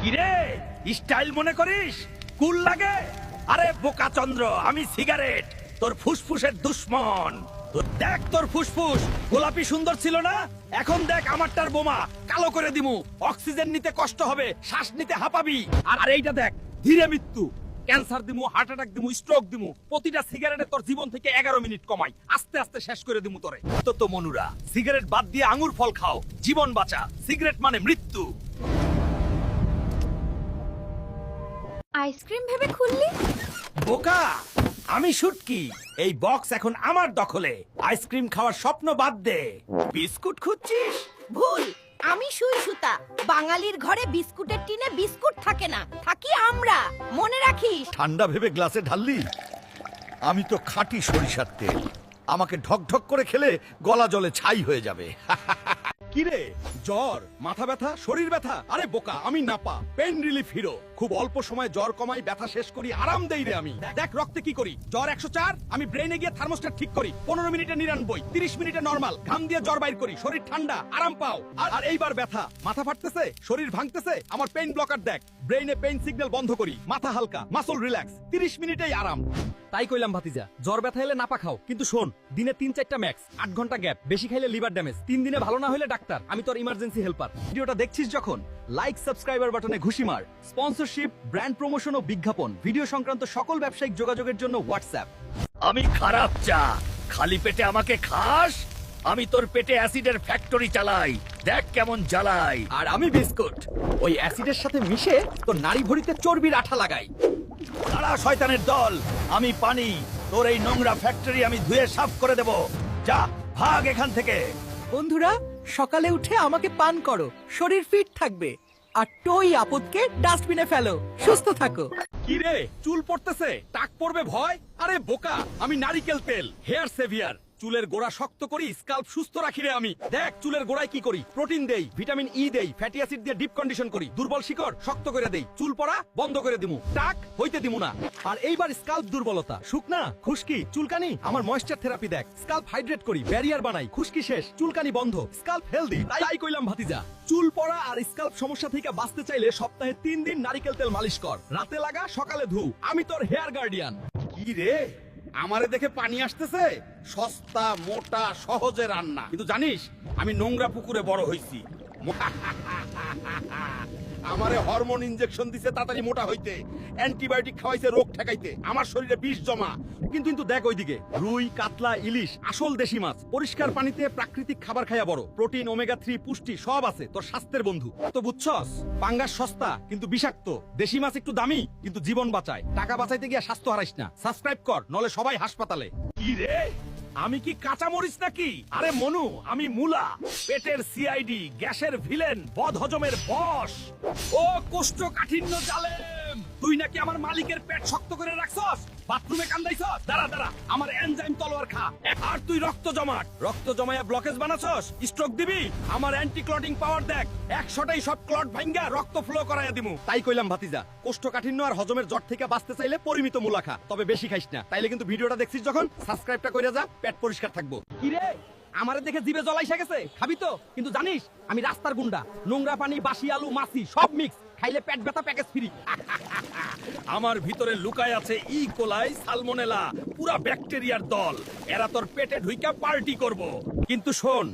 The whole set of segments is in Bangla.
কিরে স্টাইল মনে করিস কুল লাগে? আরে বোকা চন্দ্র, আমি সিগারেট, তোর ফুসফুসের দুশ্মন। দেখ তোর ফুসফুস গোলাপি সুন্দর ছিল না, এখন দেখ আমারটার বোমা কালো করে দিমু। অক্সিজেন নিতে কষ্ট হবে, শ্বাস নিতে হাঁপাবি। আর এইটা দেখ, ধীরে মৃত্যু, ক্যান্সার দিমু, হার্ট অ্যাটাক দিমু, স্ট্রোক দিমু। প্রতিটা সিগারেটে তোর জীবন থেকে 11 মিনিট কমাই, আস্তে আস্তে শেষ করে দিমু তোরে। তো মনুরা, সিগারেট বাদ দিয়ে আঙ্গুর ফল খাও, জীবন বাঁচা। সিগারেট মানে মৃত্যু। আইসক্রিম ভেবে খুললি? বোকা, আমি শুটকি, এই বক্স এখন আমার দখলে। আইসক্রিম খাওয়ার স্বপ্ন বাদ দে। বিস্কুট খুঁজছিস? ভুল, আমি সুই সুতা। বাঙালির ঘরে বিস্কুটের টিনে বিস্কুট থাকে না, থাকি আমরা, মনে রাখিস। ঠান্ডা ভেবে গ্লাসে ঢাললি? আমি তো খাঁটি সরিষার তেল, আমাকে ঢক ঢক করে খেলে গলা জলে ছাই হয়ে যাবে। কিরে, জ্বর, মাথা ব্যথা, শরীর ব্যথা? আরে বোকা, আমি নাপা, পেন রিলিফ হিরো। খুব অল্প সময় জ্বর কমাই, ব্যথা শেষ করি, আরাম দেই রে আমি। দেখ রক্তে কি করি, জ্বর 104, আমি ব্রেনে গিয়ে থার্মোস্ট্যাট ঠিক করি। 15 মিনিটে 99, 30 মিনিটে নরমাল। ঘাম দিয়ে জ্বর বাইর করি, শরীর ঠান্ডা, আরাম পাও। আর এইবার ব্যথা, মাথা ফাটতেছে, শরীর ভাঙতেছে, আমার পেইন ব্লকার দেখ, ব্রেইনে পেইন সিগন্যাল বন্ধ করি, মাথা হালকা, মাসল রিল্যাক্স, 30 মিনিটেই আরাম। তাই কইলাম ভাতিজা, জ্বর ব্যথা এলে নাপা খাও, কিন্তু শোন, দিনে 3-4টা ম্যাক্স, 8 ঘন্টা গ্যাপ, বেশি খাইলে লিভার ড্যামেজ। 3 দিনে ভালো না হলে ডাক্তার, আমি তোর ইমার্জেন্সি হেল্পার। ভিডিওটা দেখছিস যখন, লাইক সাবস্ক্রাইবার বাটনে ঘুষি মার। স্পন্সরশিপ, ব্র্যান্ড প্রমোশন ও বিজ্ঞাপন, ভিডিও সংক্রান্ত সকল ব্যবসায়িক যোগাযোগের জন্য হোয়াটসঅ্যাপ। আমি খারাপ চা, খালি পেটে আমাকে খাস, আমি তোর পেটে অ্যাসিডের ফ্যাক্টরি চালাই, দেখ কেমন জ্বালাই। আর আমি বিস্কুট, ওই অ্যাসিডের সাথে মিশে তোর নাড়ি ভরিতে চর্বির আঠা লাগাই। তারা শয়তানের দল, আমি পানি, তোর এই নোংরা ফ্যাক্টরি আমি ধুয়ে সাফ করে দেব। যা, ভাগ এখান থেকে। বন্ধুরা, সকালে উঠে আমাকে পান করো, শরীর ফিট থাকবে। আর টই আপদকে ডাস্টবিনে ফেলো, সুস্থ থাকো। কি রে, চুল পড়তেছে, টাক পড়বে ভয়? আরে বোকা, আমি নারিকেল তেল, হেয়ার সেভিয়ার। চুলের গোড়া শক্ত করি, স্কাল্প সুস্থ রাখি রে আমি। দেখ চুলের গোড়ায় কি করি, প্রোটিন দেই, ভিটামিন ই দেই, ফ্যাটি অ্যাসিড দিয়ে ডিপ কন্ডিশন করি, দুর্বল শিকড় শক্ত করে দেই, চুল পড়া বন্ধ করে দিমু, টাক হইতে দিমু না। আর এইবার স্কাল্প দুর্বলতা, শুকনা, খুশকি, চুলকানি, আমার ময়েশ্চার থেরাপি দেখ, স্কাল্প হাইড্রেট করি, ব্যারিয়ার বানাই, খুশকি শেষ, চুলকানি বন্ধ, স্কাল্প হেলদি। তাই কইলাম ভাতিজা, চুল পড়া আর স্কাল্প সমস্যা থেকে বাঁচতে চাইলে সপ্তাহে 3 দিন নারিকেল তেল মালিশ কর, রাতে লাগা, সকালে ধু। আমি তোর হেয়ার গার্ডিয়ান। কি রে, আমারে দেখে পানি আসতেছে? সস্তা, মোটা, সহজে রান্না, কিন্তু জানিস আমি নোংরা পুকুরে বড় হইছি। আমারে হরমোন ইনজেকশন দিছে তাড়াতাড়ি মোটা হইতে, অ্যান্টিবায়োটিক খাওয়াইছে রোগ ঠেকাইতে, আমার শরীরে বিষ জমা। কিন্তু দেখ ওইদিকে, রুই, কাতলা, ইলিশ, আসল দেশি মাছ, পরিষ্কার পানিতে প্রাকৃতিক খাবার খাইয়া বড়, প্রোটিন, ওমেগা 3, পুষ্টি সব আছে, তোর স্বাস্থ্যের বন্ধু। তো বুঝছস, পাঙ্গাস সস্তা কিন্তু বিষাক্ত, দেশি মাছ একটু দামি কিন্তু জীবন বাঁচায়। টাকা বাঁচাইতে গিয়া স্বাস্থ্য হারাইস না। সাবস্ক্রাইব কর, নলে সবাই হাসপাতালে। কি রে, আমি কি কাঁচা মরিচ নাকি? আরে মনু, আমি মুলা, পেটের সিআইডি, গ্যাসের ভিলেন, বদ হজমের বস। ও কোষ্ঠকাঠিন্য জালেম, তুই নাকি আমার মালিকের পেট শক্ত করে রাখছস, বাথরুমে কান্দাইছস। দাঁড়া, আমার এনজাইম তলোয়ার খা। আর তুই রক্ত জমায়া ব্লকেজ বানাছস, স্ট্রোক দিবি। আমার অ্যান্টি ক্লটিং পাওয়ার দেখ, 100টাই সব ক্লট ভাঙ্গা রক্ত ফ্লো করাইয়া দিমু। তাই কইলাম ভাতিজা, কোষ্ঠকাঠিন্য আর হজমের জট থেকে বাঁচতে চাইলে পরিমিত মুলা খা, তবে বেশি খাইস না। তাইলে কিন্তু ভিডিওটা দেখছিস যখন, সাবস্ক্রাইবটা কইরা যা, পেট পরিষ্কার থাকবো। কি রে, আমারে দেখে জিভে জলাইসা গেছে, খাবি তো? কিন্তু জানিস আমি রাস্তার গুন্ডা, নোংরা পানি, বাসি আলু, মাছি সব মিক্স, খাইলে পেট ব্যথা প্যাকেজ ফ্রি। আমার ভিতরে লুকায় আছে ই কোলাই, সালমোনেলা, পুরা ব্যাকটেরিয়ার দল। এরা তোর পেটে ঢুইকা পার্টি করব। কিন্তু শোন,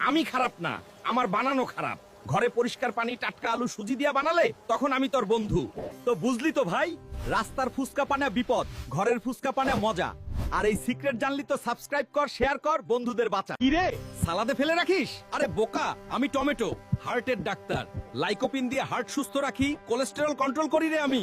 আমি খারাপ না, আমার বানানো খারাপ। ঘরে পরিষ্কার পানি, টাটকা আলু, সুজি দিয়া বানালে তখন আমি তোর বন্ধু। তো বুঝলি তো ভাই, রাস্তার ফুসকা পানা বিপদ, ঘরের ফুসকা পানা মজা। আর এই সিক্রেট জানলি তো সাবস্ক্রাইব কর, শেয়ার কর, বন্ধুদের বাঁচা। কি রে, সালাদে ফেলে রাখিস? আরে বোকা, আমি টমেটো, হার্টের ডাক্তার। লাইকোপিন দিয়ে হার্ট সুস্থ রাখি, কোলেস্টেরল কন্ট্রোল করি রে আমি।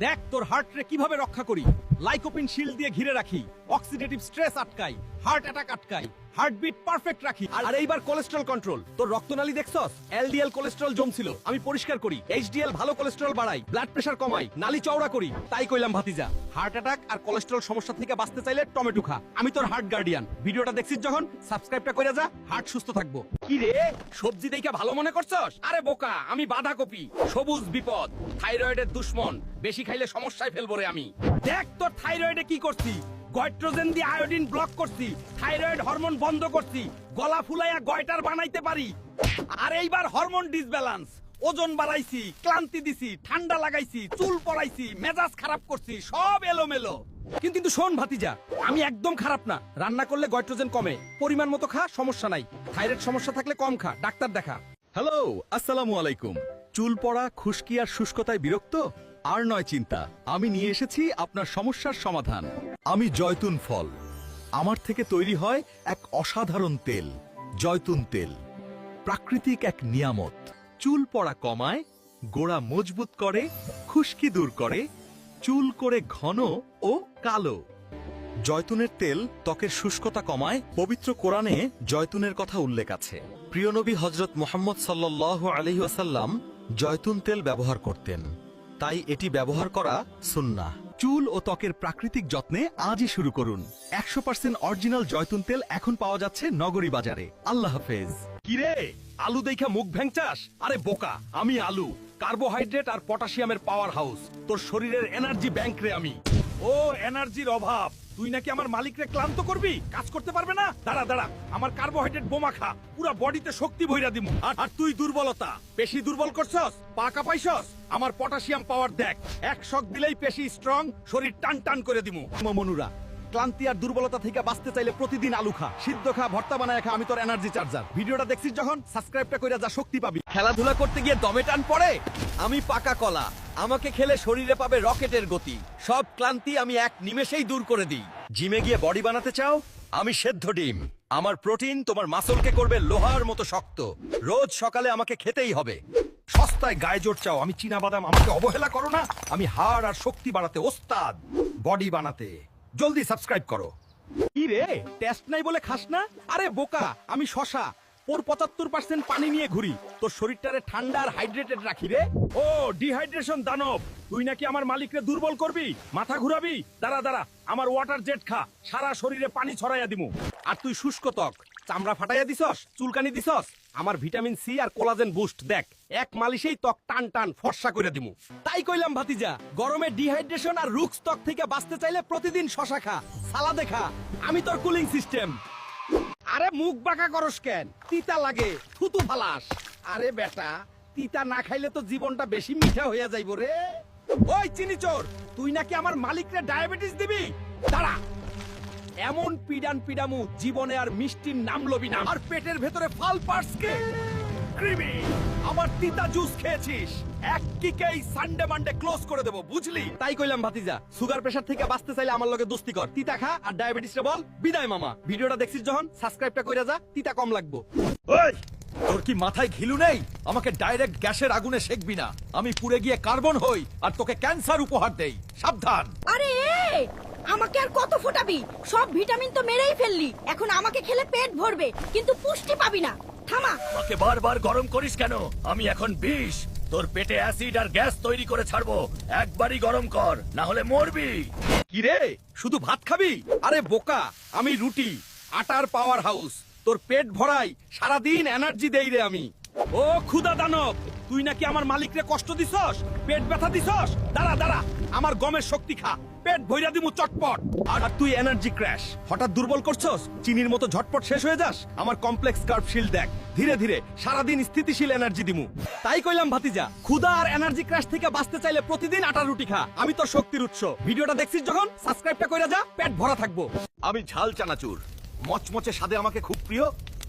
দেখ তোর হার্ট রে কিভাবে রক্ষা করি, লাইকোপিন শিল্ড দিয়ে ঘিরে রাখি, অক্সিডেটিভ স্ট্রেস আটকাই, হার্ট অ্যাটাক আটকাই, হার্টবিট পারফেক্ট রাখি। আর এইবার কোলেস্টেরল কন্ট্রোল, তোর রক্তনালী দেখছস, এলডিএল কোলেস্টেরল জমছিল, আমি পরিষ্কার করি। এইচডিএল ভালো কোলেস্টেরল বাড়াই, ব্লাড প্রেশার কমাই, নালী চওড়া করি। তাই কইলাম ভাতিজা, হার্ট অ্যাটাক আর কোলেস্টেরল সমস্যা থেকে বাঁচতে চাইলে টমেটো খা। আমি তোর হার্ট গার্ডিয়ান। ভিডিওটা দেখছিস যখন, সাবস্ক্রাইবটা কইরা যা, হার্ট সুস্থ থাকবো। কি রে, সবজি দেখে ভালো মনে করছস? আরে বোকা, আমি বাঁধাকপি, সবুজ বিপদ, থাইরয়েডের দুশ্মন, বেশি খাইলে সমস্যায় ফেলবো রে আমি। দেখ তোর থাইরয়েডে কি করছি, গয়ট্রোজেন দিয়ে আয়োডিন ব্লক করছি, থাইরয়েড হরমোন বন্ধ করছি, গলা ফুলাইয়া গয়টার বানাইতে পারি। আর এইবার হরমোন ডিসব্যালেন্স, ওজন বাড়াইছি, ক্লান্তি দিছি, ঠান্ডা লাগাইছি, চুল পড়াইছি, মেজাজ খারাপ করছি, সব এলোমেলো। কিন্তু শোন ভাতিজা, আমি একদম খারাপ না। রান্না করলে গয়ট্রোজেন কমে, পরিমাণ মতো খা, সমস্যা নাই। থাইরয়েড সমস্যা থাকলে কম খা, ডাক্তার দেখা। হ্যালো, আসসালামু আলাইকুম। চুল পড়া, খুশকি আর শুষ্কতায় বিরক্ত? আর নয় চিন্তা, আমি নিয়ে এসেছি আপনার সমস্যার সমাধান। আমি জয়তুন ফল, আমার থেকে তৈরি হয় এক অসাধারণ তেল, জয়তুন তেল। প্রাকৃতিক এক নিয়ামত, চুল পড়া কমায়, গোড়া মজবুত করে, খুশকি দূর করে, চুল করে ঘন ও কালো। জয়তুনের তেল ত্বকের শুষ্কতা কমায়। পবিত্র কোরআনে জয়তুনের কথা উল্লেখ আছে। প্রিয় নবী হযরত মুহাম্মদ সাল্লাল্লাহু আলাইহি ওয়াসাল্লাম জয়তুন তেল ব্যবহার করতেন, তাই এটি ব্যবহার করা সুন্নাহ। চুল ও ত্বকের প্রাকৃতিক যত্নে আজই শুরু করুন। 100% অরিজিনাল জয়তুন তেল এখন পাওয়া যাচ্ছে নগরী বাজারে। আল্লাহ হাফেজ। কিরে, আলু দেখা মুখ ভ্যাংচাস? আরে বোকা, আমি আলু, কার্বোহাইড্রেট আর পটাশিয়ামের পাওয়ার হাউস। তোর শরীরের এনার্জি ব্যাংক রে আমি। ও এনার্জির অভাব, তুই নাকি আমার মালিকরে ক্লান্ত করবি? কাজ করতে পারবে না? দাঁড়া দাঁড়া, আমার কার্বোহাইড্রেট বোমা খা, পুরা বডিতে শক্তি ভইরা দিমু। আর তুই দুর্বলতা, পেশি দুর্বল করছস, পা কাঁপাইছস, আমার পটাশিয়াম পাওয়ার দেখ। এক শক দিলেই পেশি স্ট্রং, শরীর টান টান করে দিমু। মনুরা, ক্লান্তি আর দুর্বলতা থেকে বাঁচতে চাইলে প্রতিদিন আলু খা, সিদ্ধ খা, ভর্তা বানায় খা। আমি তোর এনার্জি চার্জার। ভিডিওটা দেখছিস যখন, সাবস্ক্রাইবটা কইরা যা, শক্তি পাবি। খেলাধুলা করতে গিয়ে দমে টান পড়ে? আমি পাকা কলা, আমাকে খেলে শরীরে পাবে রকেটের গতি। সব ক্লান্তি আমি এক নিমেষেই দূর করে দিই। জিমে গিয়ে বডি বানাতে চাও? আমি সেদ্ধ ডিম। আমার প্রোটিন তোমার মাসলকে করবে লোহার মতো শক্ত। রোজ সকালে আমাকে খেতেই হবে। সস্তায় গায়ে জোর চাও? আমি চীনা বাদাম। আমাকে অবহেলা করো না, আমি হাড় আর শক্তি বাড়াতে ওস্তাদ, বডি বানাতে। জলদি সাবস্ক্রাইব করো। কি রে, টেস্ট নাই বলে খাস না? আরে বোকা, আমি শশা, ওর 75% পানি নিয়ে ঘুরি। তোর শরীরটারে ঠান্ডা আর হাইড্রেটেড রাখি রে। ও ডিহাইড্রেশন দানব, তুই নাকি আমার মালিকরে দুর্বল করবি, মাথা ঘুরাবি? দাঁড়া দাঁড়া, আমার ওয়াটার জেট খা, সারা শরীরে পানি ছড়াইয়া দিমু। আর তুই শুষ্ক ত্বক, চামড়া ফাটাইয়া দিছস, চুলকানি দিছস, আমার ভিটামিন সি আর কোলাজেন বুস্ট দেখ, এক মালিশেই ত্বক টান টান ফর্সা করে দিমু। তাই কইলাম ভাতিজা, গরমে ডিহাইড্রেশন আর রুক্স ত্বক থেকে বাঁচতে চাইলে প্রতিদিন শশা খা, সালাদে খা। আমি তোর কুলিং সিস্টেম। আরে মুখ বাঁকা করস কেন? তিতা লাগে, থুতু ফালাস। আরে বেটা, তিতা না খাইলে তো জীবনটা বেশি মিঠা হইয়া যাইব রে। ওই চিনি চোর, তুই নাকি আমার মালিকরে ডায়াবেটিস দিবি? দাঁড়া, এমন পিডান পিডামু, জীবনে আর মিষ্টির নাম লবি না। আর পেটের ভেতরে ফাল পার্সকে কৃমি, আমার তিতা জুস খেয়েছিস, এক কিকেই সানডে মানডে ক্লোজ করে দেব, বুঝলি? তাই কইলাম ভাতিজা, সুগার প্রেসার থেকে বাঁচতে চাইলে আমার লগে দোস্তি কর। তিতা খা আর ডায়াবেটিস রে বল বিদায় মামা। ভিডিওটা দেখছিস যখন, সাবস্ক্রাইবটা কইরা যা, তিতা কম লাগবো। ওই, তোর কি মাথায় ঘিলু নেই? আমাকে ডাইরেক্ট গ্যাসের আগুনে সেকবি না। আমি পুড়ে গিয়ে কার্বন হই আর তোকে ক্যান্সার উপহার দেই। সাবধান। আরে আমাকে আর কত ফোটাবি? সব ভিটামিন তো মেরেই ফেললি। এখন আমাকে খেলে পেট ভরবে, কিন্তু পুষ্টি পাবি না। থামা। আমাকে বারবার গরম করিস কেন? আমি এখন বিষ, তোর পেটে অ্যাসিড আর গ্যাস তৈরি করে ছাড়বো। একবারই গরম কর, না হলে মরবি। কি রে, শুধু ভাত খাবি? আরে বোকা, আমি রুটি, আটার পাওয়ার হাউস। তোর পেট ভরাই, সারাদিন এনার্জি দেই রে আমি। ও ক্ষুধা দানব, তুই নাকি আমার মালিকরে কষ্ট দিছস, পেট ব্যথা দিছস? দাঁড়া দাঁড়া, আমার গমের শক্তি খা, পেট ভইরা দিমু চটপট। আর তুই এনার্জি ক্র্যাশ, হঠাৎ দুর্বল করছস, চিনির মতো ঝটপট শেষ হয়ে যাস। আমার কমপ্লেক্স কার্ব শিল্ড দেখ, ধীরে ধীরে সারাদিন স্থিতিশীল এনার্জি দিমু। তাই কইলাম ভাতিজা, ক্ষুধা আর এনার্জি ক্র্যাশ থেকে বাঁচতে চাইলে প্রতিদিন আটার রুটি খা। আমি তোর শক্তির উৎস। ভিডিওটা দেখছিস যখন, সাবস্ক্রাইবটা কইরা যা, পেট ভরা থাকবো। আমি ঝাল চানাচুর, মচমচে স্বাদে আমাকে খুব প্রিয়।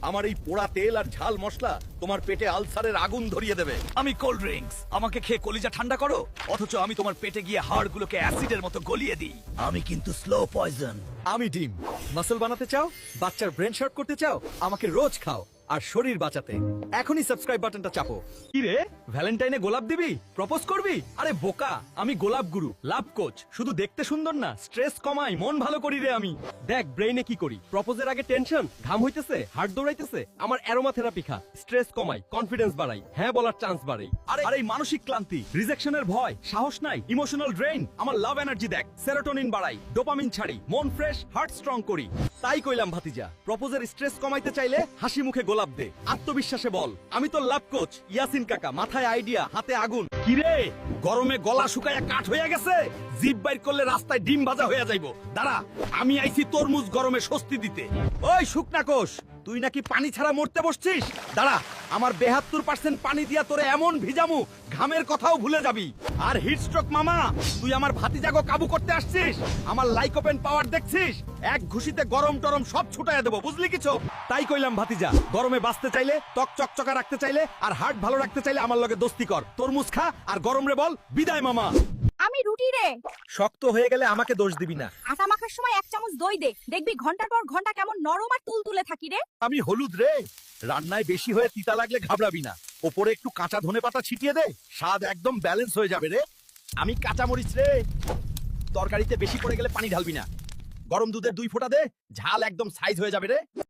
আমার এই পোড়া তেল আর ঝাল মশলা তোমার পেটে আলসারের আগুন ধরিয়ে দেবে। আমি কোল্ড ড্রিঙ্কস, আমাকে খেয়ে কলিজা ঠান্ডা করো, অথচ আমি তোমার পেটে গিয়ে হাড়গুলোকে অ্যাসিডের মতো গলিয়ে দিই। আমি কিন্তু স্লো পয়জন। আমি ডিম, মাসল বানাতে চাও, বাচ্চার ব্রেন শর্ট করতে চাও, আমাকে রোজ খাও। আর শরীর বাঁচাতে এখনই সাবস্ক্রাইব বাটনটা চাপো। কি রে, ভ্যালেন্টাইনে গোলাপ দিবি, প্রপোজ করবি? আরে বোকা, আমি গোলাপ গুরু, লাভ কোচ। শুধু দেখতে সুন্দর না, স্ট্রেস কমাই, মন ভালো করি রে আমি। দেখ ব্রেইনে কি করি, প্রপোজের আগে টেনশন, ঘাম হইতেছে, হার্ট দৌড়াইতেছে, আমার অ্যারোমা থেরাপি খা, স্ট্রেস কমাই, কনফিডেন্স বাড়াই, হ্যাঁ বলার চান্স বাড়াই। আরে এই মানসিক ক্লান্তি, রিজেকশনের ভয়, সাহস নাই, ইমোশনাল ড্রেইন, আমার লাভ এনার্জি দেখ, সেরোটোনিন বাড়াই, ডোপামিন ছাড়ি, মন ফ্রেশ, হার্ট স্ট্রং করি। তাই কইলাম ভাতিজা, প্রপোজের স্ট্রেস কমাইতে চাইলে হাসি মুখে গোলাপ দে, আত্মবিশ্বাসে বল আমি তো লাভ কোচ ইয়াসিন কাকা, মাথায় আইডিয়া, হাতে আগুন। কি রে, গরমে গলা শুকায়া কাঠ হইয়া গেছে, জিভ বাইর করলে রাস্তায় ডিম ভাজা হইয়া যাইবো। দাঁড়া, আমি আইছি তরমুজ গরমে স্বস্তি দিতে। ওই শুকনা কোষ, তুই নাকি পানি ছাড়া মরতে বসছিস? দাঁড়া, আমার 72% পানি দিয়া তোরে এমন ভিজামু ঘামের কথাও ভুলে যাবি। আর হিট স্ট্রোক মামা, তুই আমার ভাতিজাগো কাবু করতে আসছিস? আমার লাইকোপেন পাওয়ার দেখছিস? এক ঘুষিতে গরম টরম সব ছুটাইয়া দেবো, বুঝলি কিছু? তাই কইলাম ভাতিজা, গরমে বাঁচতে চাইলে, ত্বক চকচকা রাখতে চাইলে আর হার্ট ভালো রাখতে চাইলে আমার লগে দোস্তি কর। তরমুজ খা আর গরম রে বল বিদায় মামা। আমি রুটি রে। শক্ত হয়ে গেলে আমাকে দোষ দিবি না। আটা মাখার সময় 1 চামচ দই দে, দেখবি ঘন্টার পর ঘন্টা কেমন নরম আর তুলতুলে থাকি রে। আমি হলুদ রে, রান্নায় বেশি হয়ে তিতা লাগলে ঘাবড়াবি না। ওপরে একটু কাঁচা ধনেপাতা ছিটিয়ে দে, স্বাদ একদম ব্যালেন্স হয়ে যাবে রে। আমি কাঁচা মরিচ রে। তরকারিতে বেশি পড়ে গেলে পানি ঢালবি না। গরম দুধের 2 ফোঁটা দে, ঝাল একদম সাইজ হয়ে যাবে রে।